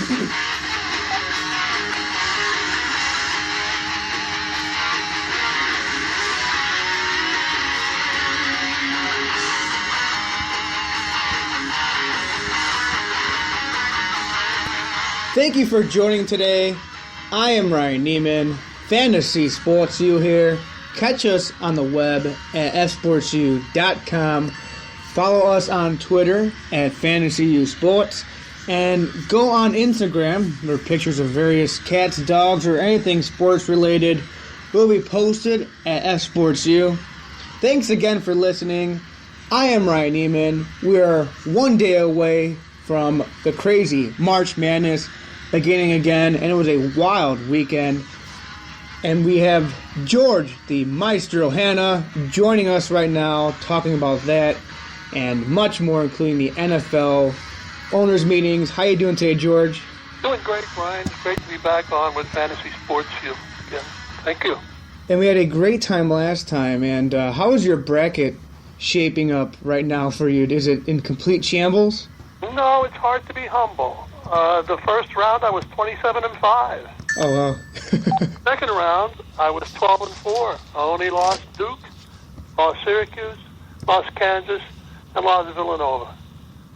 Thank you for joining today. I am Ryan Neiman, Fantasy Sports U here. Catch us on the web at fsportsu.com. Follow us on Twitter at FantasyUSports. And go on Instagram, where pictures of various cats, dogs, or anything sports related will be posted at fsportsu. Thanks again for listening. I am Ryan Neiman. We are one day away from the crazy March Madness beginning again, and it was a wild weekend. And we have George, the Maestro Hanna, joining us right now, talking about that and much more, including the NFL owners' meetings. How you doing today, George? Doing great, Ryan. It's great to be back on with Fantasy Sports U again. Thank you. And we had a great time last time. And how is your bracket shaping up right now for you? Is it in complete shambles? No, it's hard to be humble. The first round, I was 27-5. Oh, wow. Second round, I was 12-4. I only lost Duke, lost Syracuse, lost Kansas, and lost Villanova.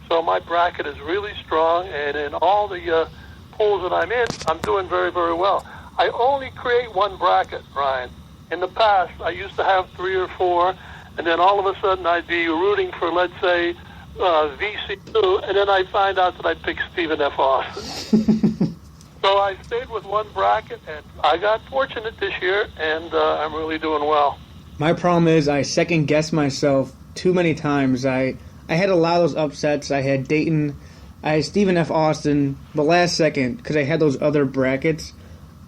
So my bracket is really strong, and in all the pools that I'm in, I'm doing very, very well. I only create one bracket, Ryan. In the past, I used to have 3 or 4, and then all of a sudden I'd be rooting for, let's say, VCU, and then I find out that I picked Stephen F. Austin. So I stayed with one bracket, and I got fortunate this year, and I'm really doing well. My problem is I second-guessed myself too many times. I had a lot of those upsets. I had Dayton, I had Stephen F. Austin, but last second, because I had those other brackets,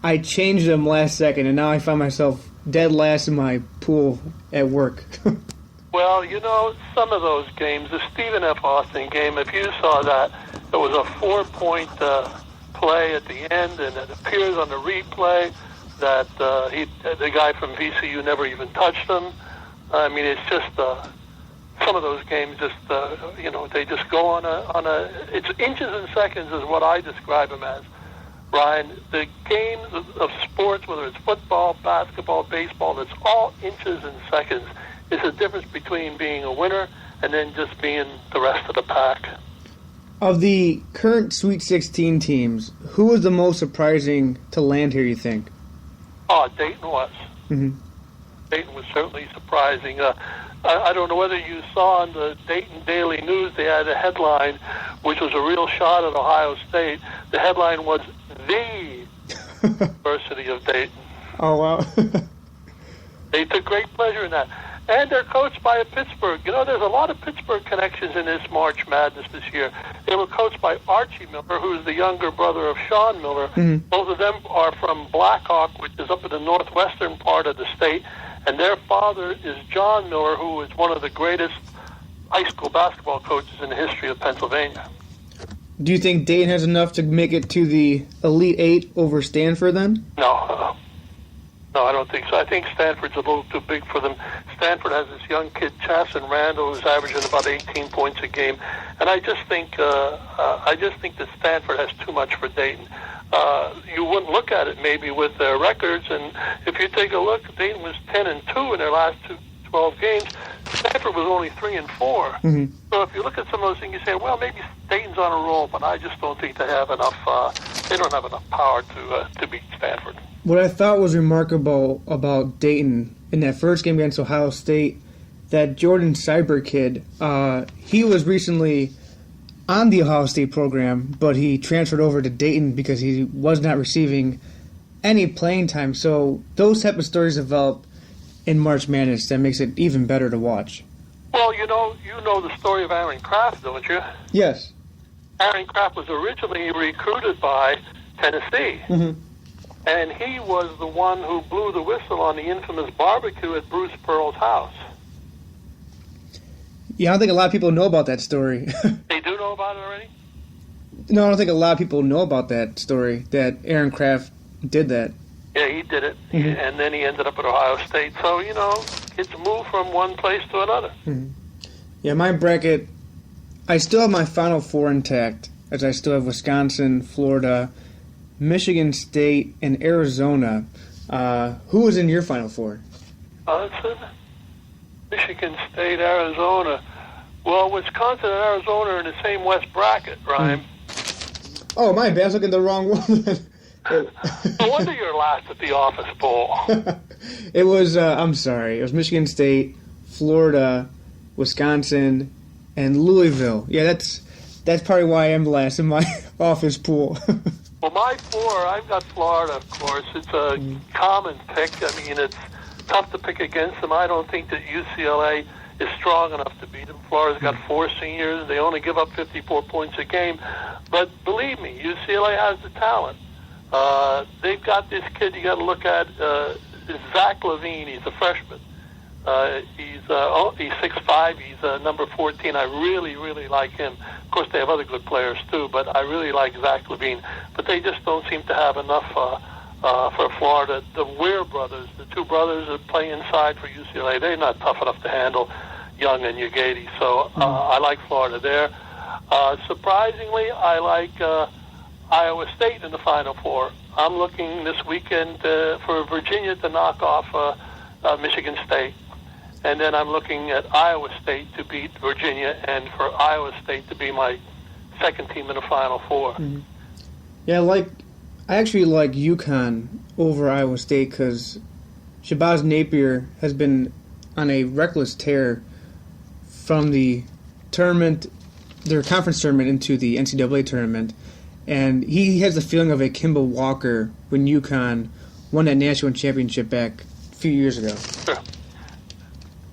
I changed them last second, and now I find myself dead last in my pool at work. Well, you know, some of those games, the Stephen F. Austin game, if you saw that, it was a 4-point play at the end, and it appears on the replay that the guy from VCU never even touched him. I mean, it's just some of those games just they just go on a it's inches and seconds is what I describe them as. Ryan, the games of sports, whether it's football, basketball, baseball, it's all inches and seconds. It's the difference between being a winner and then just being the rest of the pack. Of the current Sweet 16 teams, who was the most surprising to land here, you think? Oh, Dayton was. Mm-hmm. Dayton was certainly surprising. I don't know whether you saw in the Dayton Daily News, they had a headline, which was a real shot at Ohio State. The headline was, "The University of Dayton." Oh, wow. They took great pleasure in that. And they're coached by a Pittsburgh. You know, there's a lot of Pittsburgh connections in this March Madness this year. They were coached by Archie Miller, who's the younger brother of Sean Miller. Mm-hmm. Both of them are from Blackhawk, which is up in the northwestern part of the state. And their father is John Miller, who is one of the greatest high school basketball coaches in the history of Pennsylvania. Do you think Dayton has enough to make it to the Elite Eight over Stanford then? No, I don't think so. I think Stanford's a little too big for them. Stanford has this young kid, Chasson Randall, who's averaging about 18 points a game, and I just think that Stanford has too much for Dayton. You wouldn't look at it maybe with their records, and if you take a look, Dayton was 10-2 in their last 12 games. Stanford was only 3-4. Mm-hmm. So if you look at some of those things, you say, well, maybe Dayton's on a roll, but I just don't think they have enough. They don't have enough power to beat Stanford. What I thought was remarkable about Dayton in that first game against Ohio State, that Jordan Cyber kid, he was recently on the Ohio State program, but he transferred over to Dayton because he was not receiving any playing time. So those type of stories develop in March Madness that makes it even better to watch. Well, you know the story of Aaron Kraft, don't you? Yes. Aaron Kraft was originally recruited by Tennessee. Mm-hmm. And he was the one who blew the whistle on the infamous barbecue at Bruce Pearl's house. Yeah, I don't think a lot of people know about that story. They do know about it already? No, I don't think a lot of people know about that story, that Aaron Kraft did that. Yeah, he did it, mm-hmm. And then he ended up at Ohio State. So, kids move from one place to another. Mm-hmm. Yeah, my bracket, I still have my Final Four intact, as I still have Wisconsin, Florida, Michigan State, and Arizona. Who was in your Final Four? Wisconsin, Michigan State, Arizona. Well, Wisconsin and Arizona are in the same West bracket, Ryan. Oh, my bad. I was looking at the wrong one. No wonder you're last at the Office Bowl. It was, I'm sorry, it was Michigan State, Florida, Wisconsin, and Louisville. Yeah, that's probably why I am last in my office pool. Well, my four, I've got Florida, of course. It's a common pick. I mean, it's tough to pick against them. I don't think that UCLA is strong enough to beat them. Florida's got 4 seniors. They only give up 54 points a game. But believe me, UCLA has the talent. They've got this kid you got to look at, Zach Levine. He's a freshman. He's 6'5". He's number 14. I really, really like him. Of course, they have other good players too, but I really like Zach Levine. But they just don't seem to have enough for Florida. The Weir brothers, the 2 brothers that play inside for UCLA, they're not tough enough to handle Young and Ugarte. So I like Florida there. Surprisingly, I like Iowa State in the Final Four. I'm looking this weekend for Virginia to knock off Michigan State. And then I'm looking at Iowa State to beat Virginia and for Iowa State to be my second team in the Final Four. Mm-hmm. Yeah, I actually like UConn over Iowa State because Shabazz Napier has been on a reckless tear from the tournament, their conference tournament, into the NCAA tournament. And he has the feeling of a Kimball Walker when UConn won that national championship back a few years ago. Sure.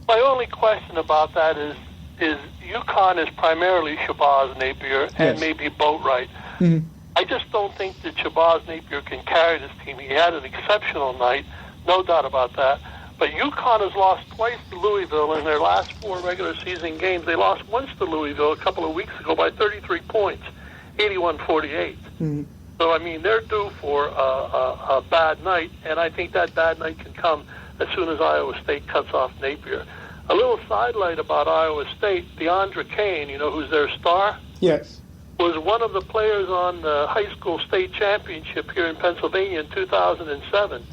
My only question about that is UConn is primarily Shabazz Napier and maybe Boatwright. Mm-hmm. I just don't think that Shabazz Napier can carry this team. He had an exceptional night, no doubt about that. But UConn has lost twice to Louisville in their last 4 regular season games. They lost once to Louisville a couple of weeks ago by 33 points, 81-48. Mm-hmm. So, I mean, they're due for a bad night, and I think that bad night can come as soon as Iowa State cuts off Napier. A little sidelight about Iowa State, DeAndre Kane, you know who's their star? Yes. Was one of the players on the high school state championship here in Pennsylvania in 2007.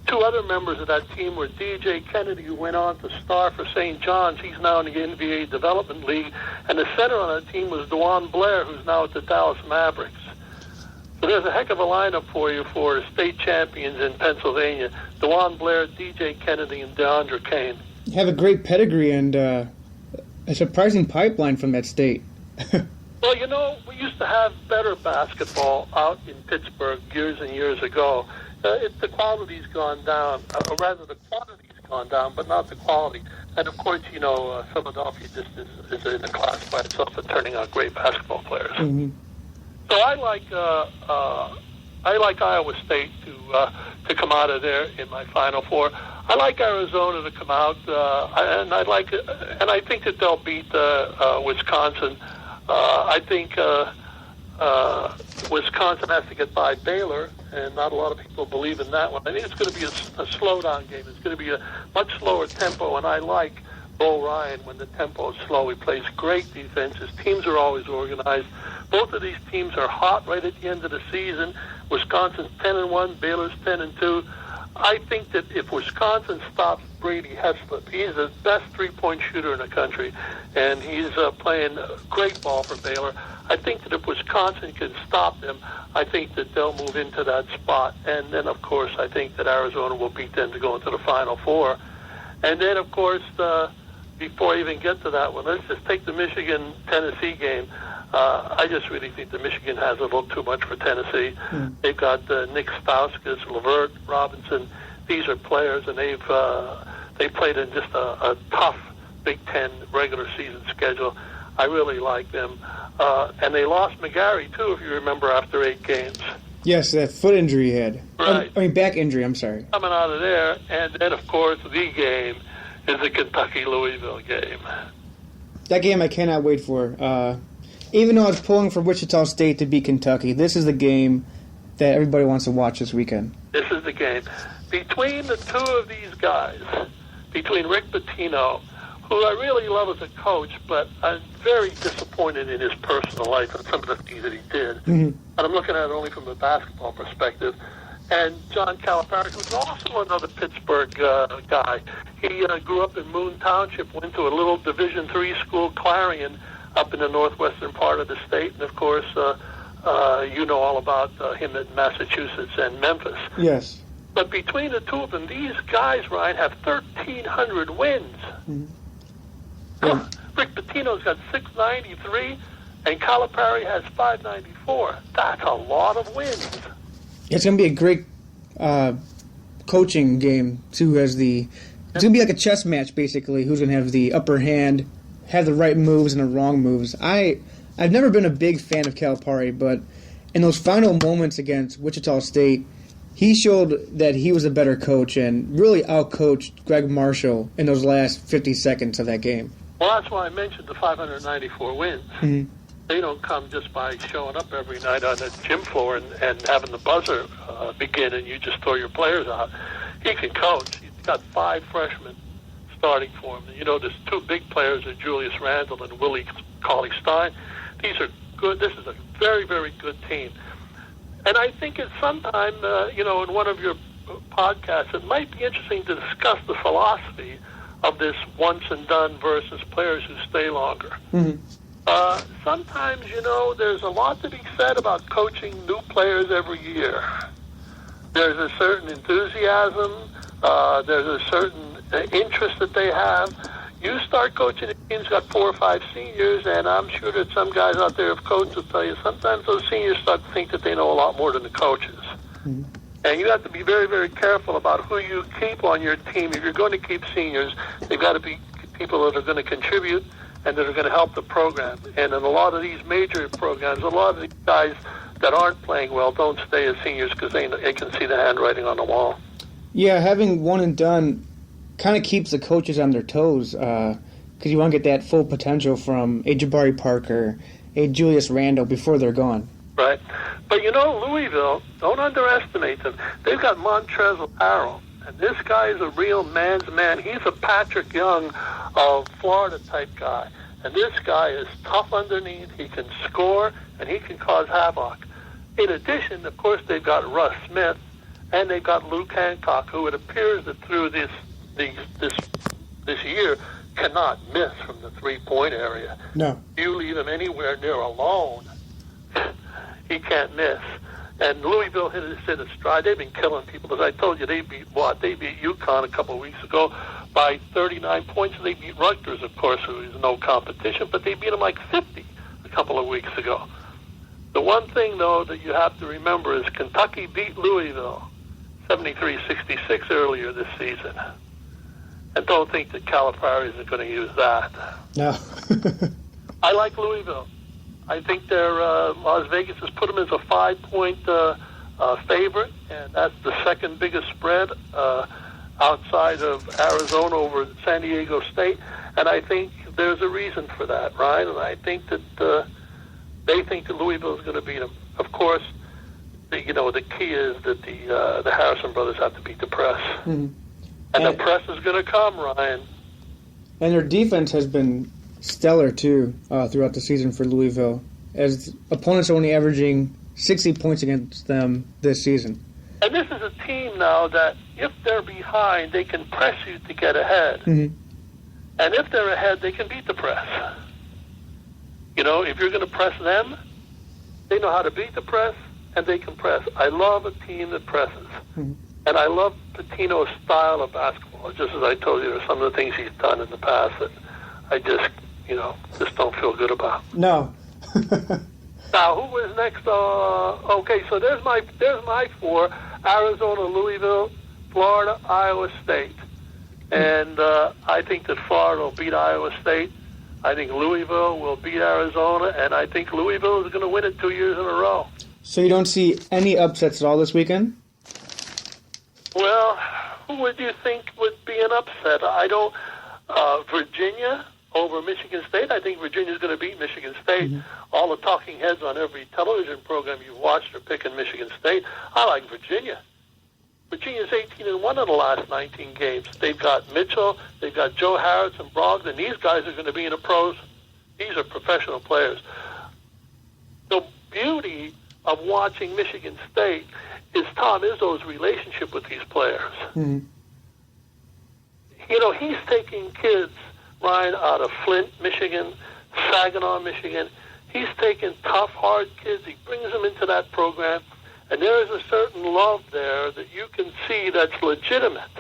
2 other members of that team were DJ Kennedy, who went on to star for St. John's. He's now in the NBA Development League. And the center on that team was DeJuan Blair, who's now at the Dallas Mavericks. So there's a heck of a lineup for you for state champions in Pennsylvania. DeJuan Blair, DJ Kennedy, and DeAndre Kane. You have a great pedigree and a surprising pipeline from that state. Well, you know, we used to have better basketball out in Pittsburgh years and years ago. The quality's gone down, or rather the quantity's gone down, but not the quality. And, of course, you know, Philadelphia just is in a class by itself for turning out great basketball players. Mm-hmm. So I like Iowa State to come out of there in my Final Four. I like Arizona to come out, and I think that they'll beat Wisconsin. I think Wisconsin has to get by Baylor, and not a lot of people believe in that one. I think it's going to be a slowdown game. It's going to be a much slower tempo, and I like Bo Ryan when the tempo is slow. He plays great defense. His teams are always organized. Both of these teams are hot right at the end of the season. Wisconsin's 10-1, Baylor's 10-2. I think that if Wisconsin stops Brady Heslip, he's the best three-point shooter in the country, and he's playing great ball for Baylor. I think that if Wisconsin can stop them, I think that they'll move into that spot. And then, of course, I think that Arizona will beat them to go into the Final Four. And then, of course, before I even get to that one, let's just take the Michigan-Tennessee game. I just really think that Michigan has a little too much for Tennessee. They've got Nick Stauskas, LeVert, Robinson. These are players, and they played in just a tough Big Ten regular season schedule. I really like them. And they lost McGarry, too, if you remember, after 8 games. Yes, that foot injury he had. Right. Back injury, I'm sorry. Coming out of there, and then, of course, the game is the Kentucky-Louisville game. That game I cannot wait for. Even though I was pulling for Wichita State to beat Kentucky, this is the game that everybody wants to watch this weekend. This is the game. Between the two of these guys, between Rick Pitino, who I really love as a coach, but I'm very disappointed in his personal life and some of the things that he did. Mm-hmm. And I'm looking at it only from a basketball perspective. And John Calipari, who's also another Pittsburgh guy. He grew up in Moon Township, went to a little Division III school, Clarion, up in the northwestern part of the state. And, of course, you know all about him in Massachusetts and Memphis. Yes. But between the two of them, these guys, Ryan, have 1,300 wins. Mm-hmm. Yeah. Rick Pitino's got 693, and Calipari has 594. That's a lot of wins. It's going to be a great coaching game, too. It's going to be like a chess match, basically. Who's going to have the upper hand, have the right moves and the wrong moves. I've never been a big fan of Calipari, but in those final moments against Wichita State, he showed that he was a better coach and really outcoached Greg Marshall in those last 50 seconds of that game. Well, that's why I mentioned the 594 wins. Mm-hmm. They don't come just by showing up every night on the gym floor and having the buzzer begin and you just throw your players out. He can coach. He's got 5 freshmen starting for him. You know, there's 2 big players, Julius Randle and Willie Cauley-Stein. These are good. This is a very, very good team. And I think it's sometime, in one of your podcasts, it might be interesting to discuss the philosophy of this once and done versus players who stay longer. Mm-hmm. Sometimes, there's a lot to be said about coaching new players every year. There's a certain enthusiasm. There's a certain interest that they have. You start coaching a team that's got 4 or 5 seniors, and I'm sure that some guys out there have coached will tell you sometimes those seniors start to think that they know a lot more than the coaches. Mm-hmm. And you have to be very, very careful about who you keep on your team. If you're going to keep seniors, they've got to be people that are going to contribute and that are going to help the program. And in a lot of these major programs, a lot of these guys that aren't playing well don't stay as seniors because they can see the handwriting on the wall. Yeah, having one and done kind of keeps the coaches on their toes because you want to get that full potential from a Jabari Parker, a Julius Randle before they're gone. Right. But, Louisville, don't underestimate them. They've got Montrezl Harrell, and this guy is a real man's man. He's a Patrick Young of Florida-type guy. And this guy is tough underneath. He can score, and he can cause havoc. In addition, of course, they've got Russ Smith, and they've got Luke Hancock, who it appears that through this year cannot miss from the three-point area. No. You leave him anywhere near alone, he can't miss. And Louisville hit a stride. They've been killing people. As I told you, they beat UConn a couple of weeks ago by 39 points. They beat Rutgers, of course, who is no competition, but they beat them like 50 a couple of weeks ago. The one thing, though, that you have to remember is Kentucky beat Louisville 73-66 earlier this season. And don't think that Calipari isn't going to use that. No. I like Louisville. I think Las Vegas has put them as a 5-point favorite, and that's the second biggest spread outside of Arizona over San Diego State. And I think there's a reason for that, right? And I think that they think that Louisville is going to beat them. Of course, the key is that the Harrison brothers have to beat the press. Mm-hmm. And the press is going to come, Ryan. And their defense has been stellar, too, throughout the season for Louisville, as opponents are only averaging 60 points against them this season. And this is a team now that if they're behind, they can press you to get ahead. Mm-hmm. And if they're ahead, they can beat the press. If you're going to press them, they know how to beat the press, and they can press. I love a team that presses. Mm-hmm. And I love Pitino's style of basketball. Just as I told you, there's some of the things he's done in the past that I just don't feel good about. No. Now, who is next? Okay, so there's my 4: Arizona, Louisville, Florida, Iowa State. And I think that Florida will beat Iowa State. I think Louisville will beat Arizona, and I think Louisville is going to win it 2 years in a row. So you don't see any upsets at all this weekend? Well, who would you think would be an upset? I don't. Virginia over Michigan State. I think Virginia's going to beat Michigan State. Mm-hmm. All the talking heads on every television program you've watched are picking Michigan State. I like Virginia. Virginia's 18-1 in the last 19 games. They've got Mitchell, they've got Joe Harris and Brogdon. These guys are going to be in the pros. These are professional players. The beauty of watching Michigan State is Tom Izzo's relationship with these players. Mm-hmm. You know, he's taking kids, Ryan, out of Flint, Michigan, Saginaw, Michigan. He's taking tough, hard kids. He brings them into that program. And there is a certain love there that you can see that's legitimate.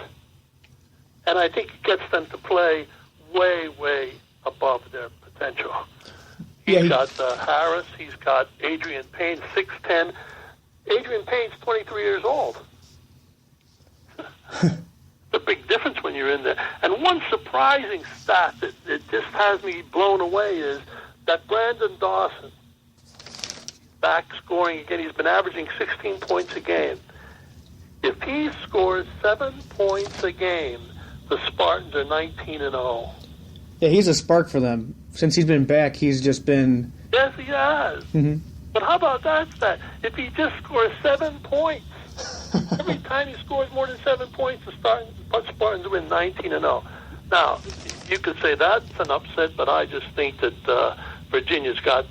And I think it gets them to play way, way above their potential. He's got Harris. He's got Adrian Payne, 6'10". Adrian Payne's 23 years old. The big difference when you're in there. And one surprising stat that just has me blown away is that Brandon Dawson, back scoring again. He's been averaging 16 points a game. If he scores 7 points a game, the Spartans are 19-0. Yeah, he's a spark for them. Since he's been back, he's just been... Yes, he has. Mm-hmm. But how about that stat? If he just scores 7 points, every time he scores more than 7 points, the Spartans win 19-0. Now, you could say that's an upset, but I just think that Virginia's got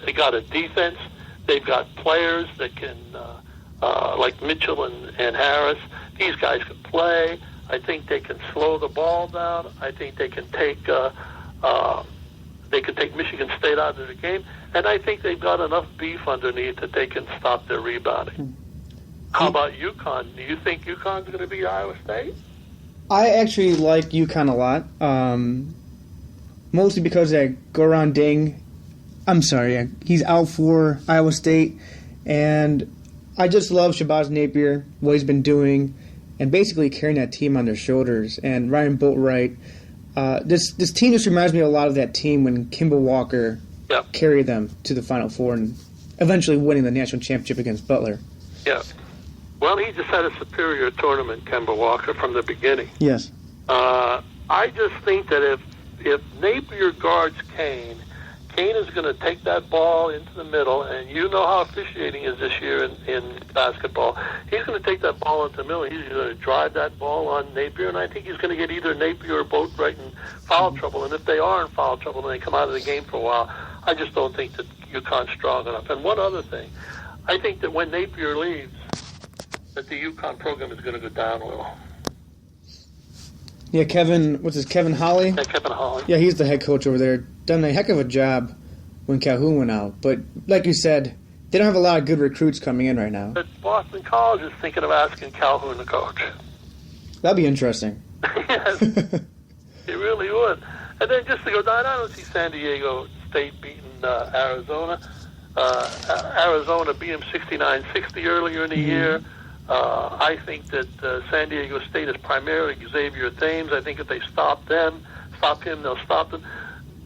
they got a defense. They've got players that can, like Mitchell and Harris. These guys can play. I think they can slow the ball down. I think they can take Michigan State out of the game, and I think they've got enough beef underneath that they can stop their rebounding. How about UConn? Do you think UConn's going to beat Iowa State? I actually like UConn a lot, mostly because Goran Ding, he's out for Iowa State, and I just love Shabazz Napier, what he's been doing, and basically carrying that team on their shoulders. And Ryan Boatwright, this team just reminds me a lot of that team when Kimball Walker carried them to the Final Four and eventually winning the national championship against Butler. Yeah. Well, he just had a superior tournament, Kemba Walker, from the beginning. Yes. I just think that if Napier guards Kane is going to take that ball into the middle, and you know how officiating is this year in basketball. He's going to take that ball into the middle. He's going to drive that ball on Napier, and I think he's going to get either Napier or Boatwright in foul trouble. And if they are in foul trouble and they come out of the game for a while, I just don't think that UConn's strong enough. And one other thing, I think that when Napier leaves, that the UConn program is going to go down a little. Yeah, Kevin Holly? Yeah, Kevin Holly. Yeah, he's the head coach over there. Done a heck of a job when Calhoun went out. But like you said, they don't have a lot of good recruits coming in right now. But Boston College is thinking of asking Calhoun to coach. That'd be interesting. Yes, it really would. And then just to go down, I don't see San Diego State beating Arizona. Arizona beat them 69-60 earlier in the year. I think that San Diego State is primarily Xavier Thames. I think if they stop him, they'll stop them.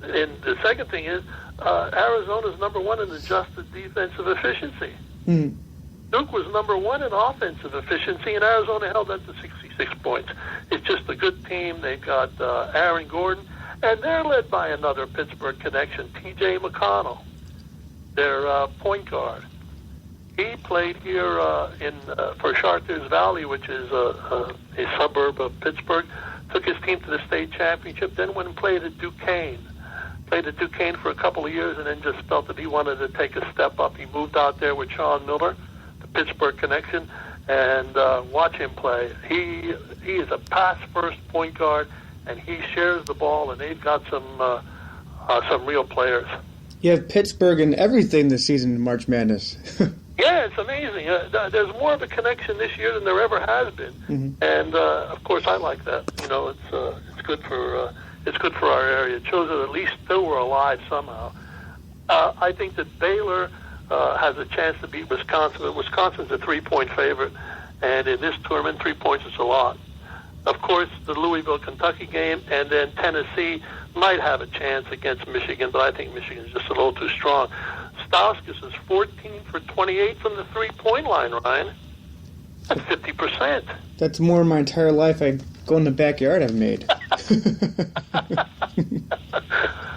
And the second thing is, Arizona's number one in adjusted defensive efficiency. Duke was number one in offensive efficiency, and Arizona held that to 66 points. It's just a good team. They've got Aaron Gordon, and they're led by another Pittsburgh connection, T.J. McConnell, their point guard. He played here for Chartiers Valley, which is a suburb of Pittsburgh. Took his team to the state championship, then went and played at Duquesne. Played at Duquesne for a couple of years and then just felt that he wanted to take a step up. He moved out there with Sean Miller, the Pittsburgh connection, and watch him play. He is a pass-first point guard, and he shares the ball, and they've got some real players. You have Pittsburgh and everything this season in March Madness. Yeah, it's amazing. There's more of a connection this year than there ever has been, and of course I like that. You know, it's good for our area. It shows that at least still we're alive somehow. I think that Baylor has a chance to beat Wisconsin. Wisconsin's a 3-point favorite, and in this tournament, 3 points is a lot. Of course, the Louisville-Kentucky game, and then Tennessee might have a chance against Michigan, but I think Michigan's just a little too strong. Stauskas is 14 for 28 from the 3-point line, Ryan. That's 50%. That's more my entire life I go in the backyard I've made.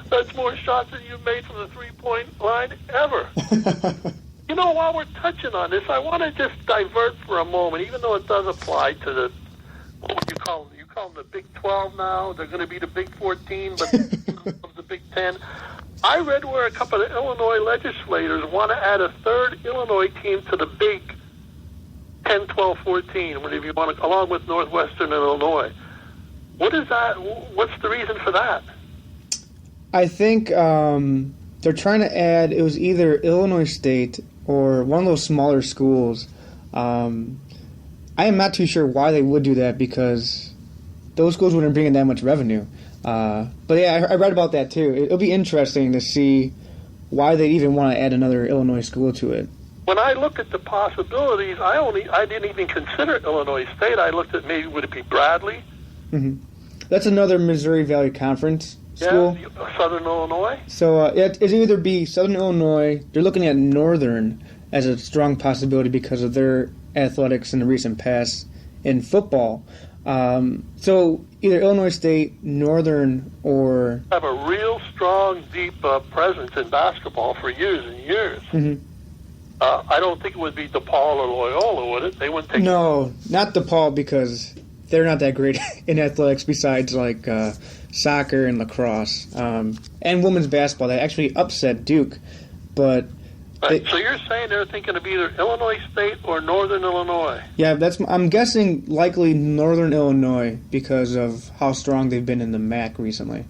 That's more shots than you've made from the 3-point line ever. You know, while we're touching on this, I want to just divert for a moment, even though it does apply to the, what would you call them? You call them the Big 12 now. They're going to be the Big 14, but of the Big 10. I read where a couple of Illinois legislators want to add a third Illinois team to the Big 10, 12, 14, whatever you want to, along with Northwestern Illinois. What is that? What's the reason for that? I think they're trying to add, it was either Illinois State or one of those smaller schools. I am not too sure why they would do that because those schools wouldn't bring in that much revenue. But yeah, I read about that too. It'll be interesting to see why they even want to add another Illinois school to it. When I look at the possibilities, I didn't even consider Illinois State. I looked at maybe would it be Bradley? Mm-hmm. That's another Missouri Valley Conference school. Yeah, Southern Illinois. So it'll either be Southern Illinois. They're looking at Northern as a strong possibility because of their athletics in the recent past in football. So either Illinois State, Northern, or have a real strong, deep presence in basketball for years and years. Mm-hmm. I don't think it would be DePaul or Loyola, would it? They wouldn't take. No, not DePaul because they're not that great in athletics. Besides like soccer and lacrosse and women's basketball, they actually upset Duke, but. Right. So you're saying they're thinking of either Illinois State or Northern Illinois? Yeah, I'm guessing likely Northern Illinois because of how strong they've been in the MAC recently.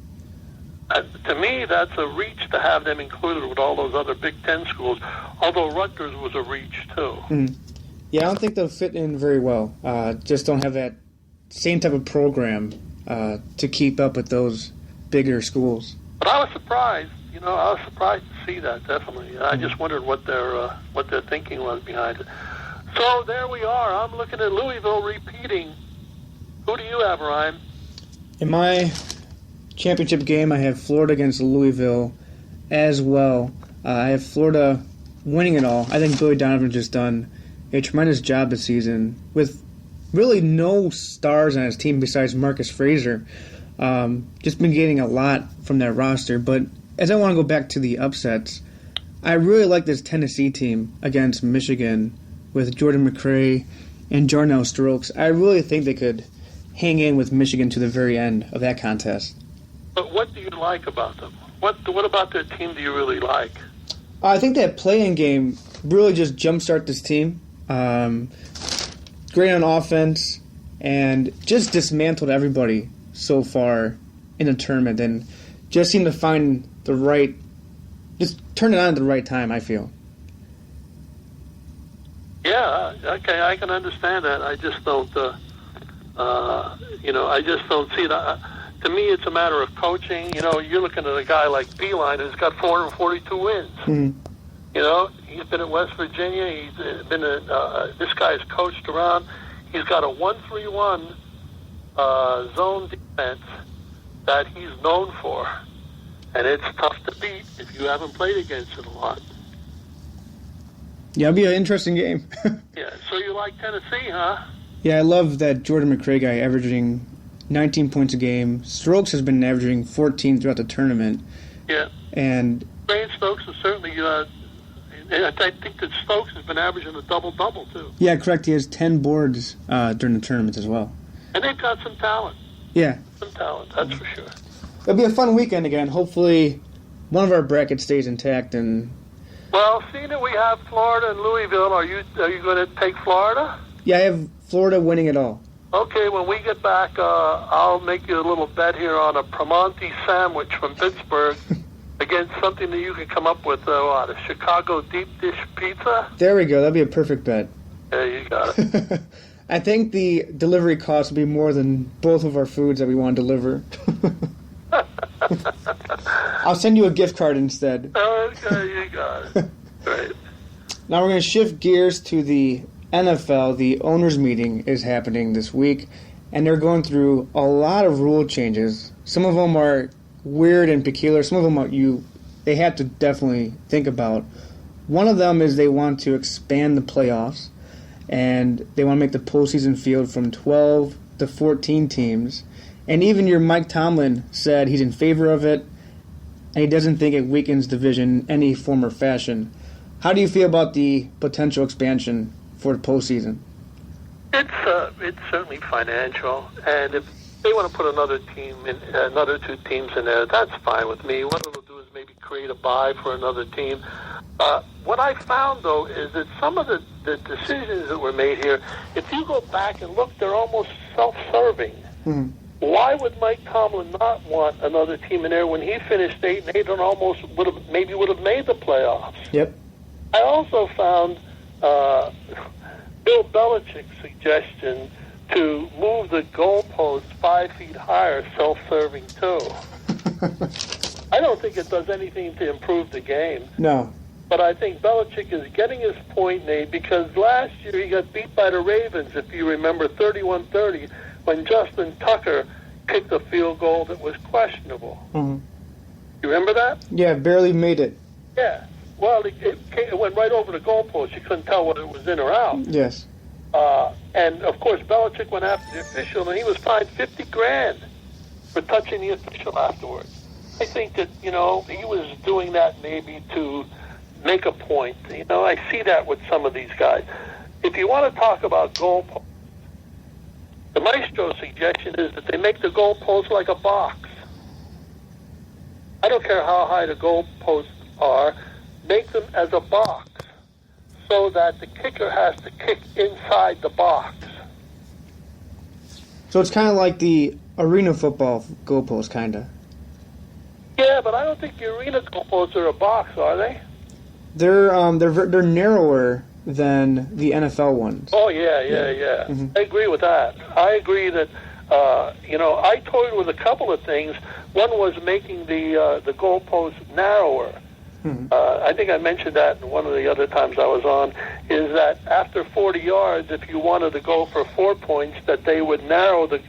To me, that's a reach to have them included with all those other Big Ten schools, although Rutgers was a reach too. Mm. Yeah, I don't think they'll fit in very well. Just don't have that same type of program to keep up with those bigger schools. But I was surprised. You know, I was surprised to see that, definitely. I just wondered what their thinking was behind it. So there we are. I'm looking at Louisville repeating. Who do you have, Ryan? In my championship game, I have Florida against Louisville as well. I have Florida winning it all. I think Billy Donovan just done a tremendous job this season with really no stars on his team besides Marcus Frazier. Just been getting a lot from that roster, but as I want to go back to the upsets, I really like this Tennessee team against Michigan with Jordan McRae and Jarnell Strokes. I really think they could hang in with Michigan to the very end of that contest. But what do you like about them? What about their team do you really like? I think that play-in game really just jumpstart this team. Great on offense and just dismantled everybody so far in the tournament and just seemed to find the right, just turn it on at the right time, I feel. Yeah, okay, I can understand that. I just don't, I just don't see that. To me, it's a matter of coaching. You know, you're looking at a guy like Beeline who's got 442 wins. Mm-hmm. You know, he's been at West Virginia. He's been this guy's coached around. He's got a 1-3-1 zone defense that he's known for. And it's tough to beat if you haven't played against it a lot. Yeah, it'll be an interesting game. Yeah, so you like Tennessee, huh? Yeah, I love that Jordan McRae guy averaging 19 points a game. Strokes has been averaging 14 throughout the tournament. Yeah. And Brand Stokes is certainly, I think that Stokes has been averaging a double-double, too. Yeah, correct. He has 10 boards during the tournament as well. And they've got some talent. Yeah. Some talent, that's for sure. It'll be a fun weekend again. Hopefully one of our brackets stays intact. And well, seeing that we have Florida and Louisville, are you going to take Florida? Yeah, I have Florida winning it all. Okay, when we get back, I'll make you a little bet here on a Primanti sandwich from Pittsburgh against something that you can come up with, a Chicago deep dish pizza. There we go. That'd be a perfect bet. Yeah, you got it. I think the delivery cost will be more than both of our foods that we want to deliver. I'll send you a gift card instead. Okay, you got it. Right. Now we're going to shift gears to the NFL. The owners' meeting is happening this week, and they're going through a lot of rule changes. Some of them are weird and peculiar. Some of them they have to definitely think about. One of them is they want to expand the playoffs, and they want to make the postseason field from 12 to 14 teams. And even your Mike Tomlin said he's in favor of it, and he doesn't think it weakens the division in any form or fashion. How do you feel about the potential expansion for the postseason? It's certainly financial, and if they want to put another two teams in there, that's fine with me. What it'll do is maybe create a bye for another team. What I found, though, is that some of the decisions that were made here, if you go back and look, they're almost self-serving. Mm-hmm. Why would Mike Tomlin not want another team in there when he finished 8-8 and almost would have made the playoffs? Yep. I also found Bill Belichick's suggestion to move the goalposts 5 feet higher self-serving too. I don't think it does anything to improve the game. No. But I think Belichick is getting his point made because last year he got beat by the Ravens, if you remember, 31-30, when Justin Tucker kicked a field goal that was questionable. Mm-hmm. You remember that? Yeah, barely made it. Yeah. Well, it went right over the goalpost. You couldn't tell whether it was in or out. Yes. And, of course, Belichick went after the official, and he was fined $50,000 for touching the official afterwards. I think that, he was doing that maybe to make a point. I see that with some of these guys. If you want to talk about goalposts, the Maestro suggestion is that they make the goalposts like a box. I don't care how high the goalposts are, make them as a box so that the kicker has to kick inside the box. So it's kind of like the arena football goalpost, kind of. Yeah, but I don't think the arena goalposts are a box, are they? They're narrower than the NFL ones. Oh, yeah. Mm-hmm. I agree with that. I agree that, I toyed with a couple of things. One was making the goalposts narrower. Mm-hmm. I think I mentioned that in one of the other times I was on, is that after 40 yards, if you wanted to go for 4 points, that they would narrow the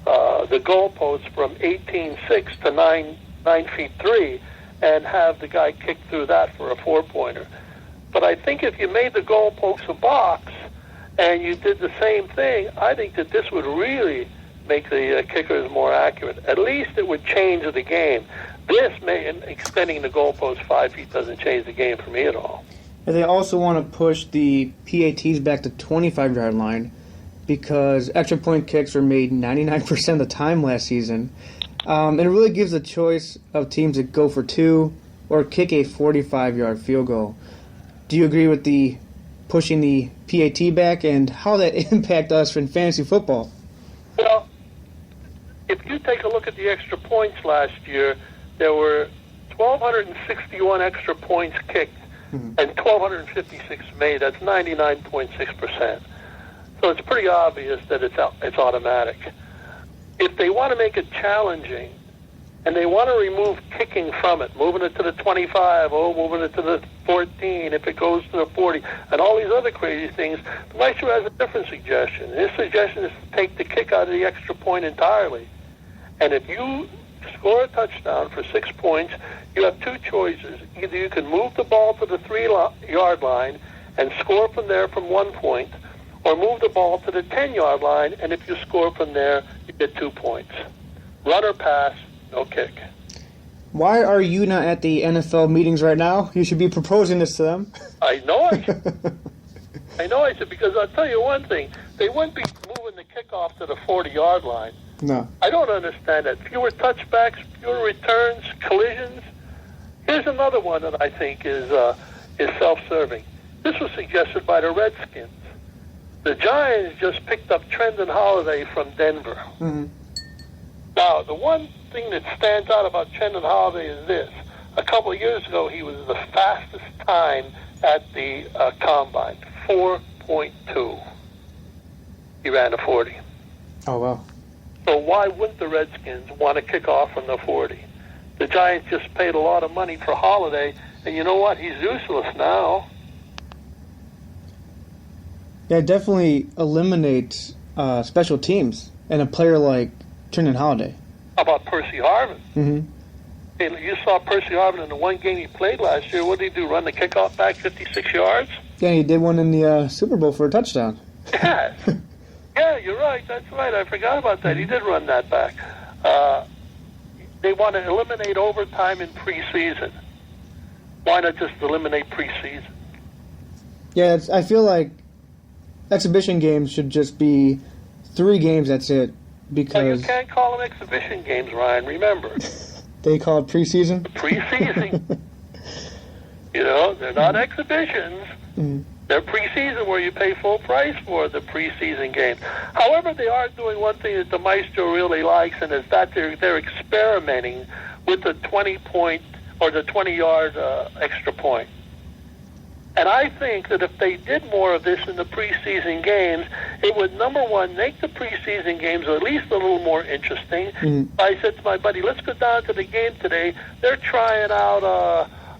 goalposts from 18.6 to 9 feet 3 and have the guy kick through that for a 4-pointer. But I think if you made the goalposts a box and you did the same thing, I think that this would really make the kickers more accurate. At least it would change the game. Extending the goalpost 5 feet doesn't change the game for me at all. And they also want to push the PATs back to 25-yard line because extra point kicks were made 99% of the time last season. And it really gives a choice of teams that go for 2 or kick a 45-yard field goal. Do you agree with the pushing the PAT back and how that impact us in fantasy football? Well, if you take a look at the extra points last year, there were 1,261 extra points kicked and 1,256 made. That's 99.6%. So it's pretty obvious that it's automatic. If they want to make it challenging and they want to remove kicking from it, moving it to the 25, moving it to the 14, if it goes to the 40, and all these other crazy things, the Maestro has a different suggestion. His suggestion is to take the kick out of the extra point entirely. And if you score a touchdown for 6 points, you have 2 choices. Either you can move the ball to the 3-yard line and score from there from 1 point, or move the ball to the 10-yard line, and if you score from there, you get 2 points. Run or pass, no kick. Why are you not at the NFL meetings right now? You should be proposing this to them. I know I should, because I'll tell you one thing. They wouldn't be moving the kickoff to the 40-yard line. No. I don't understand that. Fewer touchbacks, fewer returns, collisions. Here's another one that I think is self-serving. This was suggested by the Redskins. The Giants just picked up Trendon Holiday from Denver. Mm-hmm. Now, the one thing that stands out about Trendon Holiday is this. A couple of years ago, he was the fastest time at the Combine, 4.2. He ran a 40. Oh, wow. So why wouldn't the Redskins want to kick off from the 40? The Giants just paid a lot of money for Holiday, and you know what? He's useless now. Yeah, it definitely eliminates special teams and a player like Trendon Holiday. How about Percy Harvin? Mm-hmm. Hey, you saw Percy Harvin in the one game he played last year. What did he do, run the kickoff back 56 yards? Yeah, he did one in the Super Bowl for a touchdown. Yeah. Yeah, you're right. That's right. I forgot about that. He did run that back. They want to eliminate overtime in preseason. Why not just eliminate preseason? Yeah, I feel like exhibition games should just be 3 games, that's it. Because well, you can't call them exhibition games, Ryan, remember. They call it preseason? Preseason. They're not exhibitions. Mm-hmm. They're preseason where you pay full price for the preseason games. However, they are doing one thing that the Maestro really likes, and is that they're experimenting with the 20-point or the 20-yard extra point. And I think that if they did more of this in the preseason games, it would, number one, make the preseason games at least a little more interesting. Mm-hmm. I said to my buddy, let's go down to the game today. They're trying out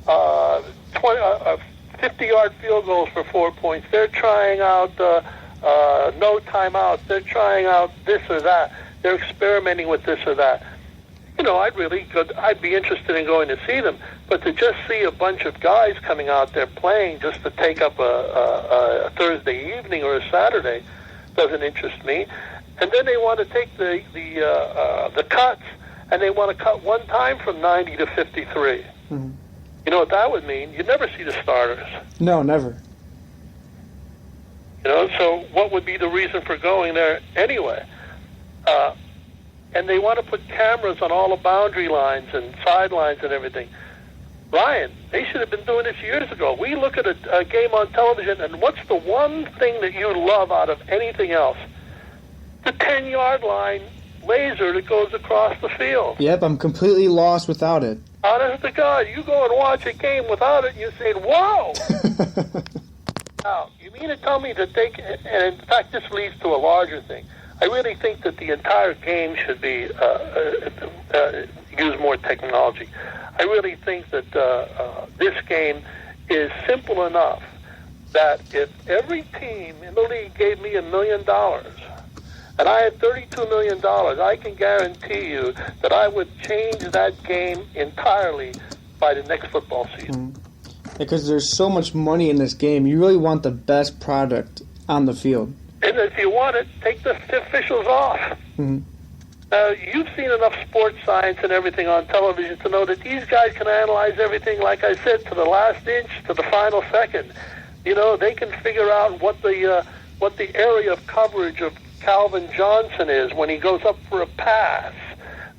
50-yard field goals for 4 points. They're trying out no timeouts. They're trying out this or that. They're experimenting with this or that. I'd be interested in going to see them. But to just see a bunch of guys coming out there playing just to take up a Thursday evening or a Saturday doesn't interest me. And then they want to take the cuts, and they want to cut one time from 90 to 53. Mm-hmm. You know what that would mean? You'd never see the starters. No, never. So what would be the reason for going there anyway? And they want to put cameras on all the boundary lines and sidelines and everything. Ryan, they should have been doing this years ago. We look at a game on television, and what's the one thing that you love out of anything else? The 10-yard line laser that goes across the field. Yep, I'm completely lost without it. Honest to God, you go and watch a game without it, and you say, whoa! Now, you mean to tell me that and in fact, this leads to a larger thing. I really think that the entire game should be use more technology. I really think that this game is simple enough that if every team in the league gave me $1 million and I had $32 million, I can guarantee you that I would change that game entirely by the next football season. Because there's so much money in this game, you really want the best product on the field. And if you want it, take the officials off. Mm-hmm. You've seen enough sports science and everything on television to know that these guys can analyze everything, like I said, to the last inch, to the final second. They can figure out what the area of coverage of Calvin Johnson is when he goes up for a pass.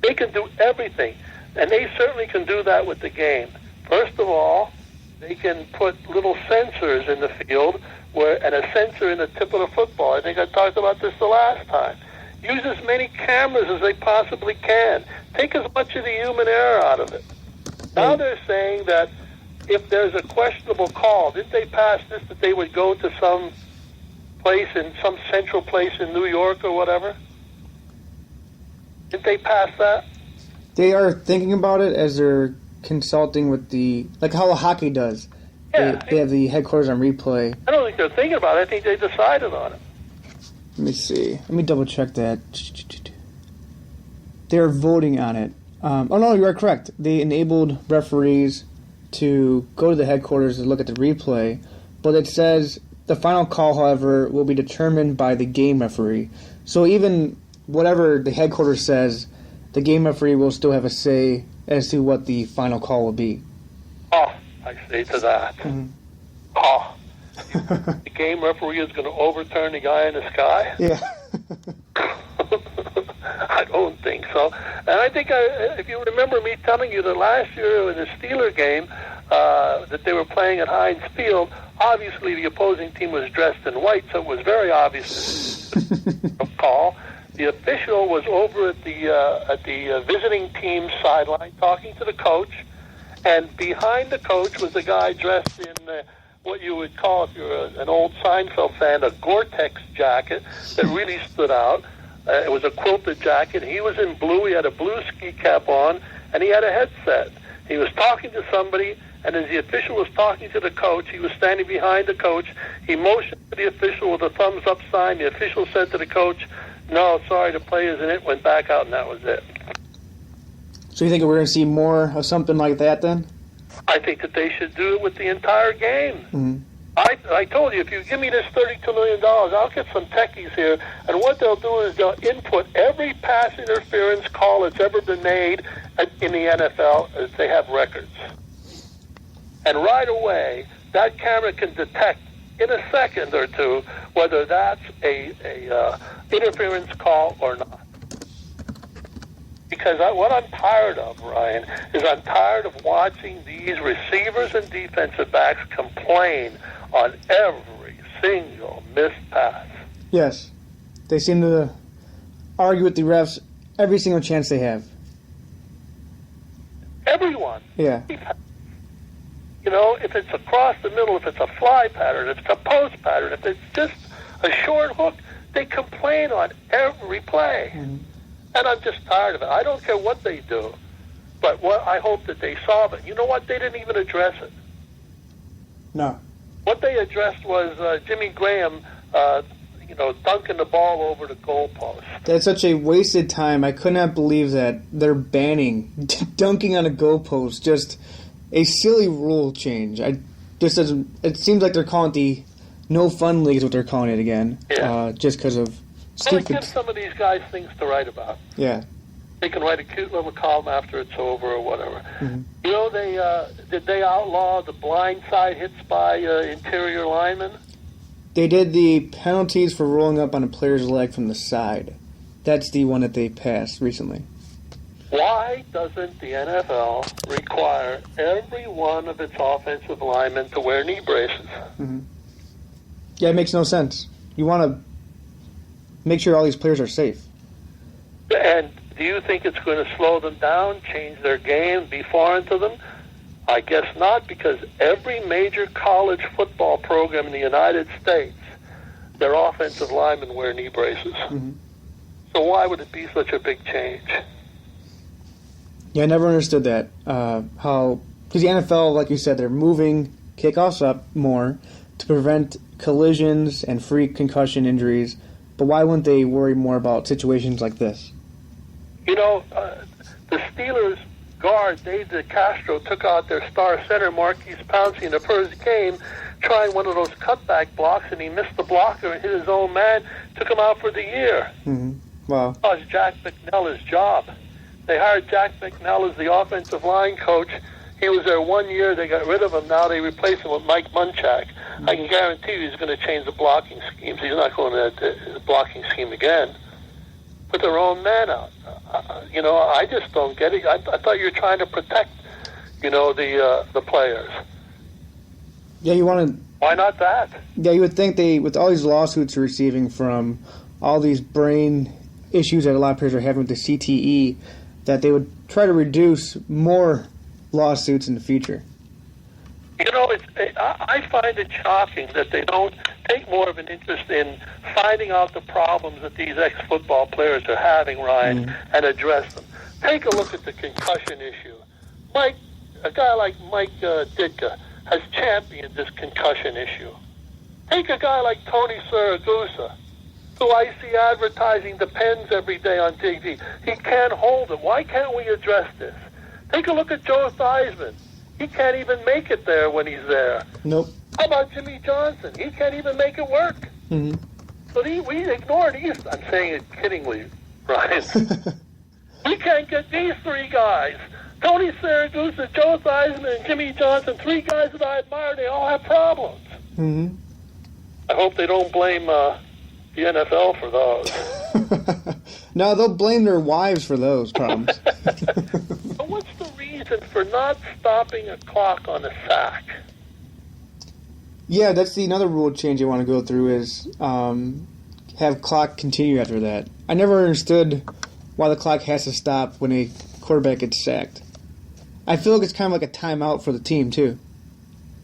They can do everything, and they certainly can do that with the game. First of all, they can put little sensors in the field and a sensor in the tip of the football. I think I talked about this the last time. Use as many cameras as they possibly can. Take as much of the human error out of it. Now they're saying that if there's a questionable call, didn't they pass this, that they would go to some place in some central place in New York or whatever? Didn't they pass that? They are thinking about it as they're consulting with like how hockey does. Yeah, they have the headquarters on replay. I don't think they're thinking about it. I think they decided on it. Let me see. Let me double check that. They're voting on it. Oh no, you are correct. They enabled referees to go to the headquarters and look at the replay, but it says the final call, however, will be determined by the game referee. So even whatever the headquarters says, the game referee will still have a say as to what the final call will be. Oh, I say to that. Mm-hmm. Oh. The game referee is going to overturn the guy in the sky? Yeah. I don't think so. And I think, if you remember me telling you that last year in the Steeler game that they were playing at Heinz Field, obviously the opposing team was dressed in white, so it was very obvious a call. The official was over at the visiting team's sideline talking to the coach, and behind the coach was the guy dressed in what you would call, if you're an old Seinfeld fan, a Gore-Tex jacket that really stood out. It was a quilted jacket. He was in blue. He had a blue ski cap on, and he had a headset. He was talking to somebody, and as the official was talking to the coach, he was standing behind the coach. He motioned to the official with a thumbs-up sign. The official said to the coach, "No, sorry, the play isn't it," went back out, and that was it. So you think we're going to see more of something like that then? I think that they should do it with the entire game. Mm-hmm. I told you, if you give me this $32 million, I'll get some techies here, and what they'll do is they'll input every pass interference call that's ever been made in the NFL as they have records. And right away, that camera can detect in a second or two whether that's a interference call or not. Because what I'm tired of, Ryan, is I'm tired of watching these receivers and defensive backs complain on every single missed pass. Yes. They seem to argue with the refs every single chance they have. Everyone. Yeah. You know, if it's across the middle, if it's a fly pattern, if it's a post pattern, if it's just a short hook, they complain on every play. Mm-hmm. And I'm just tired of it. I don't care what they do, but I hope that they solve it. You know what? They didn't even address it. No. What they addressed was Jimmy Graham, dunking the ball over the goalpost. That's such a wasted time. I could not believe that they're banning dunking on a goalpost. Just a silly rule change. It seems like they're calling it the no fun league is what they're calling it again. Yeah. Just because of stupid. Well, give some of these guys things to write about. Yeah. They can write a cute little column after it's over or whatever. Mm-hmm. You know, did they outlaw the blind side hits by interior linemen? They did the penalties for rolling up on a player's leg from the side. That's the one that they passed recently. Why doesn't the NFL require every one of its offensive linemen to wear knee braces? Mm-hmm. Yeah, it makes no sense. You want to make sure all these players are safe. And do you think it's going to slow them down, change their game, be foreign to them? I guess not, because every major college football program in the United States, their offensive linemen wear knee braces. Mm-hmm. So why would it be such a big change? Yeah, I never understood that. Because the NFL, like you said, they're moving kickoffs up more to prevent collisions and freak concussion injuries. But why wouldn't they worry more about situations like this? You know, the Steelers guard, Dave DeCastro, took out their star center, Marquise Pouncey, in the first game, trying one of those cutback blocks, and he missed the blocker and hit his own man, took him out for the year. Mm-hmm. Wow. That was Jack McNell his job. They hired Jack McNell as the offensive line coach. He was there 1 year. They got rid of him. Now they replaced him with Mike Munchak. Mm-hmm. I can guarantee you he's going to change the blocking schemes. He's not going to the blocking scheme again. Put their own man out. I just don't get it. I thought you were trying to protect, the players. Yeah, you want to. Why not that? Yeah, you would think with all these lawsuits they're receiving from all these brain issues that a lot of players are having with the CTE, that they would try to reduce more lawsuits in the future. I find it shocking that they don't take more of an interest in finding out the problems that these ex-football players are having, Ryan, and address them. Take a look at the concussion issue. A guy like Mike Ditka has championed this concussion issue. Take a guy like Tony Siragusa, who I see advertising the pens every day on TV. He can't hold them. Why can't we address this? Take a look at Joe Theismann. He can't even make it there when he's there. Nope. How about Jimmy Johnson? He can't even make it work. Mm-hmm. So we ignore these. I'm saying it kiddingly, Ryan. We can't get these three guys. Tony Siragusa, Joe Theismann, and Jimmy Johnson, three guys that I admire, they all have problems. Mm-hmm. I hope they don't blame the NFL for those. No, they'll blame their wives for those problems. But what's the reason for not stopping a clock on a sack? Yeah, that's another rule change I want to go through is have clock continue after that. I never understood why the clock has to stop when a quarterback gets sacked. I feel like it's kind of like a timeout for the team, too.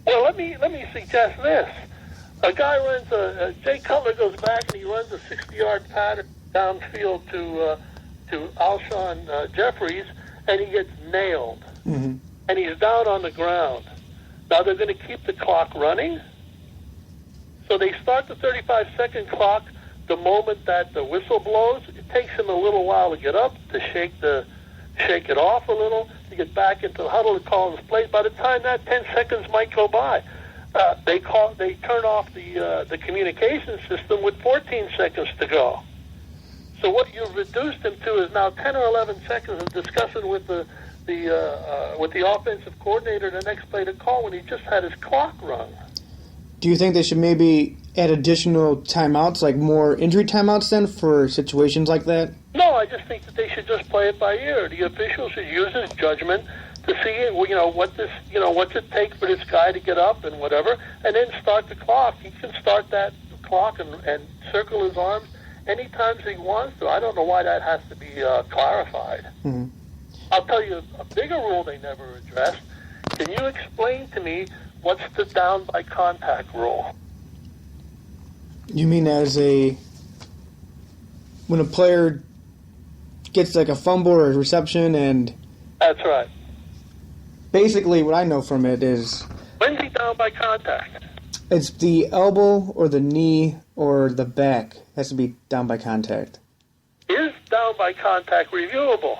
Well, let me suggest this. A guy runs Jay Cutler goes back and he runs a 60-yard pattern downfield to Alshon Jeffries, and he gets nailed. Mm-hmm. And he's down on the ground. Now they're going to keep the clock running. So they start the 35-second clock the moment that the whistle blows. It takes him a little while to get up, to shake it off a little, to get back into the huddle to call his plays. By the time that 10 seconds might go by, they turn off the communication system with 14 seconds to go. So what you've reduced him to is now 10 or 11 seconds of discussion with the the offensive coordinator the next play to call when he just had his clock run. Do you think they should maybe add additional timeouts, like more injury timeouts then for situations like that? No, I just think that they should just play it by ear. The official should use his judgment to see, what's it take for this guy to get up and whatever, and then start the clock. He can start that clock and circle his arms anytime he wants to. I don't know why that has to be clarified. Mm-hmm. I'll tell you a bigger rule they never addressed. Can you explain to me what's the down by contact rule? You mean when a player gets like a fumble or a reception and... That's right. Basically what I know from it is... When's he down by contact? It's the elbow or the knee or the back has to be down by contact. Is down by contact reviewable?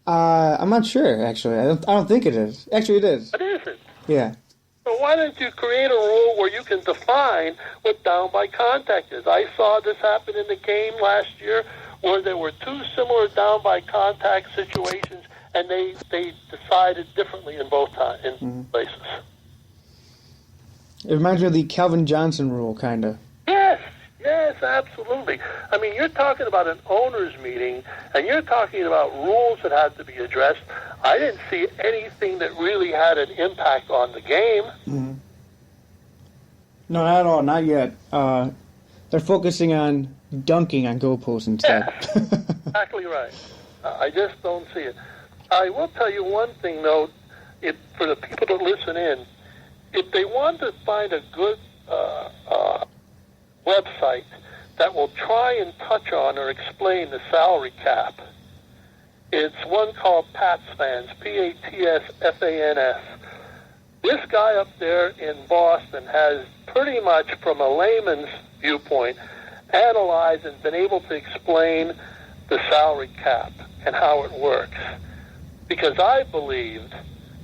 I'm not sure, actually. I don't think it is. Actually, it is. It isn't. Yeah. So why don't you create a rule where you can define what down by contact is? I saw this happen in the game last year where there were two similar down by contact situations, and they decided differently in both places. It reminds me of the Calvin Johnson rule, kind of. Yes, absolutely. I mean, you're talking about an owners' meeting, and you're talking about rules that have to be addressed. I didn't see anything that really had an impact on the game. Mm-hmm. No, not at all. Not yet. They're focusing on dunking on goalposts instead. Yeah, exactly right. I just don't see it. I will tell you one thing, though, for the people that listen in, if they want to find a good website that will try and touch on or explain the salary cap, it's one called PatsFans, PatsFans. This guy up there in Boston has pretty much, from a layman's viewpoint, analyzed and been able to explain the salary cap and how it works. Because I believed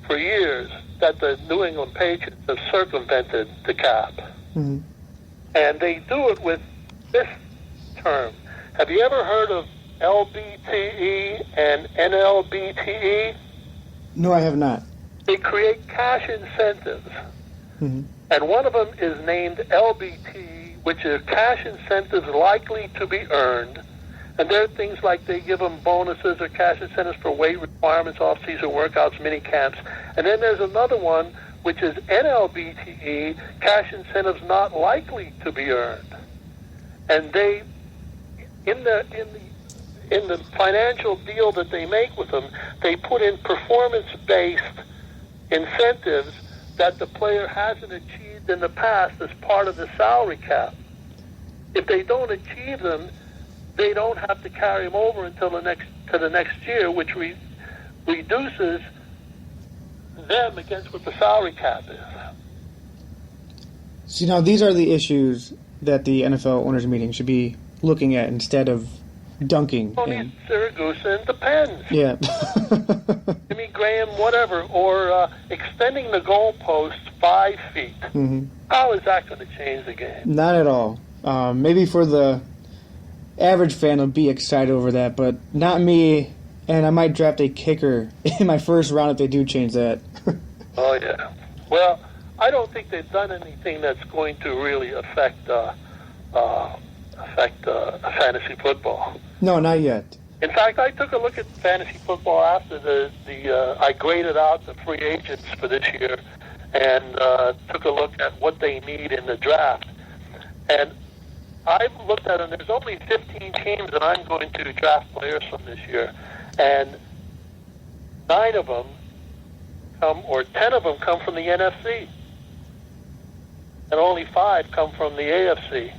for years that the New England Patriots have circumvented the cap. Mm-hmm. And they do it with this term. Have you ever heard of LBTE and NLBTE? No, I have not. They create cash incentives. Mm-hmm. And one of them is named LBTE, which is cash incentives likely to be earned. And there are things like they give them bonuses or cash incentives for weight requirements, off-season workouts, mini camps. And then there's another one, which is NLBTE, cash incentives not likely to be earned. And they, in the financial deal that they make with them, they put in performance-based incentives that the player hasn't achieved in the past as part of the salary cap. If they don't achieve them, they don't have to carry them over until the next year, which reduces them against what the salary cap is. So now these are the issues that the NFL owners meeting should be looking at instead of dunking. Tony Siragusa depends. Yeah. Jimmy Graham, whatever, or extending the goalpost 5 feet. Mm-hmm. How is that going to change the game? Not at all. Maybe for the average fan will be excited over that, but not me. And I might draft a kicker in my first round if they do change that. Oh, yeah. Well, I don't think they've done anything that's going to really affect fantasy football. No, not yet. In fact, I took a look at fantasy football after I graded out the free agents for this year and took a look at what they need in the draft. And I've looked at them. There's only 15 teams that I'm going to draft players from this year. And 9 of them or 10 of them come from the NFC. And only 5 come from the AFC.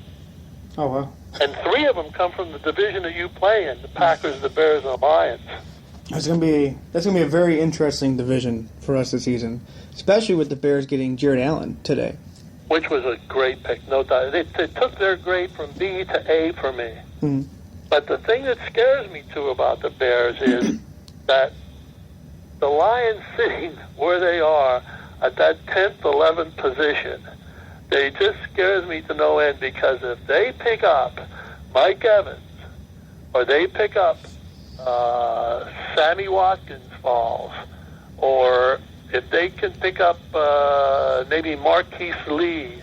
Oh, wow. And 3 of them come from the division that you play in, the Packers, the Bears, and the Lions. That's gonna be a very interesting division for us this season, especially with the Bears getting Jared Allen today. Which was a great pick, no doubt. It took their grade from B to A for me. Mm-hmm. But the thing that scares me, too, about the Bears is that the Lions sitting where they are at that 10th, 11th position, they just scares me to no end, because if they pick up Mike Evans or they pick up Sammy Watkins falls, or if they can pick up maybe Marquise Lee,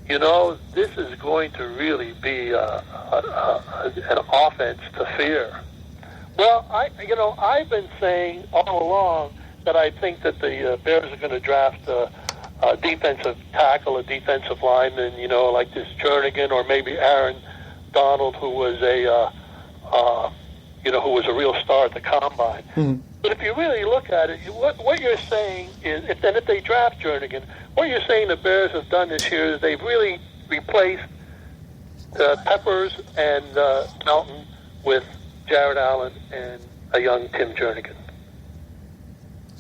this is going to really be an offense to fear. Well, I've been saying all along that I think that the Bears are going to draft a defensive tackle, a defensive lineman, like this Jernigan or maybe Aaron Donald, who was a real star at the combine. Mm-hmm. But if you really look at it, what you're saying is, if they draft Jernigan, what you're saying the Bears have done this year is they've really replaced Peppers and Melton with Jared Allen and a young Tim Jernigan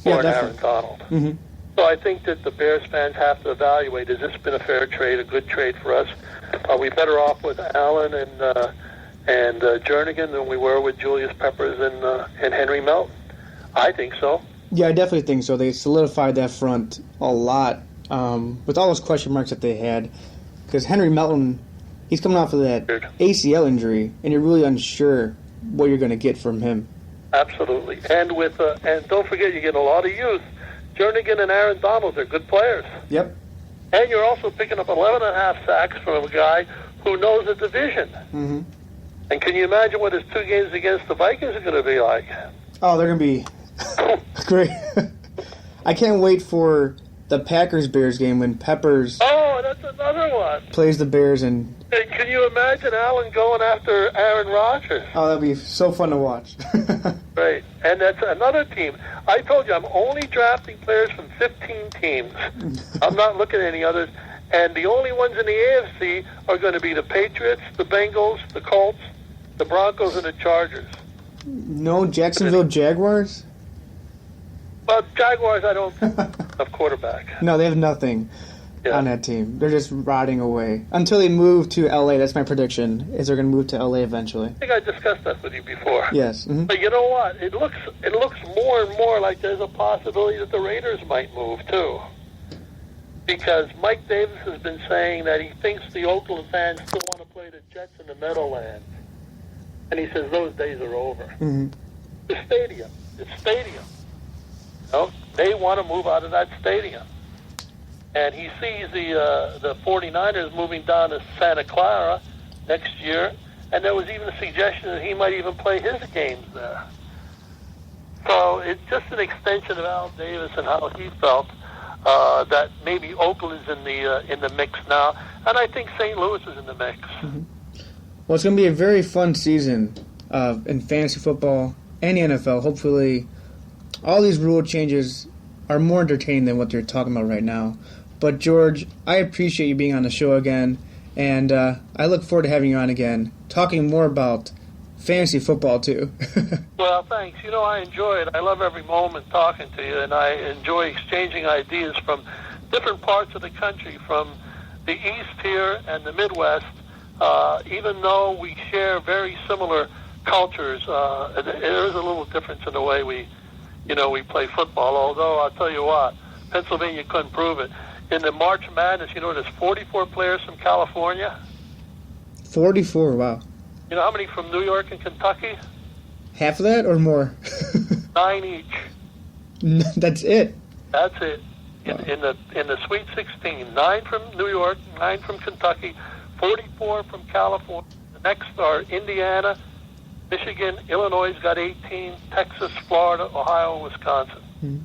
or an Aaron Donald. Mm-hmm. So I think that the Bears fans have to evaluate, has this been a fair trade, a good trade for us? Are we better off with Allen and Jernigan than we were with Julius Peppers and Henry Melton? I think so. Yeah, I definitely think so. They solidified that front a lot with all those question marks that they had. Because Henry Melton, he's coming off of that ACL injury, and you're really unsure what you're going to get from him. Absolutely. And and don't forget, you get a lot of youth. Jernigan and Aaron Donald are good players. Yep. And you're also picking up 11.5 sacks from a guy who knows the division. Mm-hmm. And can you imagine what his 2 games against the Vikings are going to be like? Oh, they're going to be great. I can't wait for the Packers-Bears game when Peppers that's another one. Plays the Bears. And can you imagine Allen going after Aaron Rodgers? Oh, that'd be so fun to watch. Right. And that's another team. I told you, I'm only drafting players from 15 teams. I'm not looking at any others. And the only ones in the AFC are going to be the Patriots, the Bengals, the Colts, the Broncos, and the Chargers. No Jacksonville Jaguars? Well, Jaguars, I don't have quarterback. No, they have nothing on that team. They're just rotting away. Until they move to L.A., that's my prediction, is they're going to move to L.A. eventually. I think I discussed that with you before. Yes. Mm-hmm. But you know what? It looks more and more like there's a possibility that the Raiders might move, too. Because Mike Davis has been saying that he thinks the Oakland fans still want to play the Jets in the Meadowlands. And he says those days are over. Mm-hmm. It's stadium. They want to move out of that stadium. And he sees the 49ers moving down to Santa Clara next year, and there was even a suggestion that he might even play his games there. So it's just an extension of Al Davis and how he felt that maybe Oakland is in the mix now, and I think St. Louis is in the mix. Mm-hmm. Well, it's going to be a very fun season in fantasy football and the NFL. Hopefully, all these rule changes are more entertaining than what they're talking about right now. But, George, I appreciate you being on the show again, and I look forward to having you on again, talking more about fantasy football, too. Well, thanks. I enjoy it. I love every moment talking to you, and I enjoy exchanging ideas from different parts of the country, from the East here and the Midwest. Even though we share very similar cultures, there is a little difference in the way we play football, although I'll tell you what, Pennsylvania couldn't prove it. In the March Madness, there's 44 players from California. 44, wow. You know how many from New York and Kentucky? Half of that or more? 9 each. That's it? That's it. In the Sweet 16, 9 from New York, 9 from Kentucky, 44 from California. The next are Indiana, Michigan, Illinois got 18, Texas, Florida, Ohio, and Wisconsin. Mm-hmm.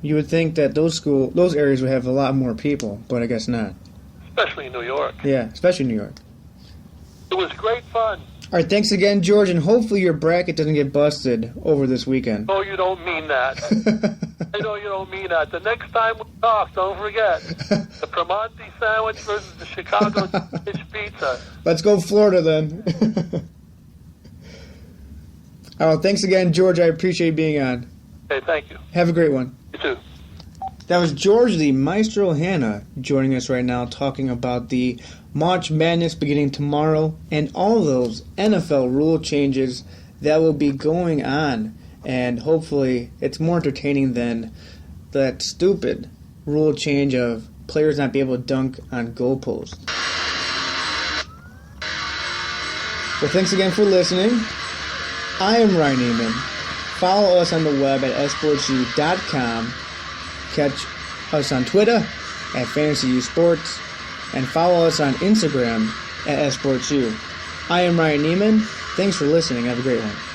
You would think that those areas would have a lot more people, but I guess not. Especially New York. Yeah, especially New York. It was great fun. All right, thanks again, George, and hopefully your bracket doesn't get busted over this weekend. No, you don't mean that. I know you don't mean that. The next time we talk, don't forget, the Primanti sandwich versus the Chicago fish pizza. Let's go Florida, then. Oh, thanks again, George. I appreciate you being on. Okay, thank you. Have a great one. You too. That was George the Maestro Hanna joining us right now, talking about the March Madness beginning tomorrow and all those NFL rule changes that will be going on. And hopefully it's more entertaining than that stupid rule change of players not be able to dunk on goalposts. Well, thanks again for listening. I am Ryan Neiman. follow us on the web at sportsu.com. Catch us on Twitter at FantasyUSports, and follow us on Instagram at sportsu. I am Ryan Neiman. Thanks for listening. Have a great one.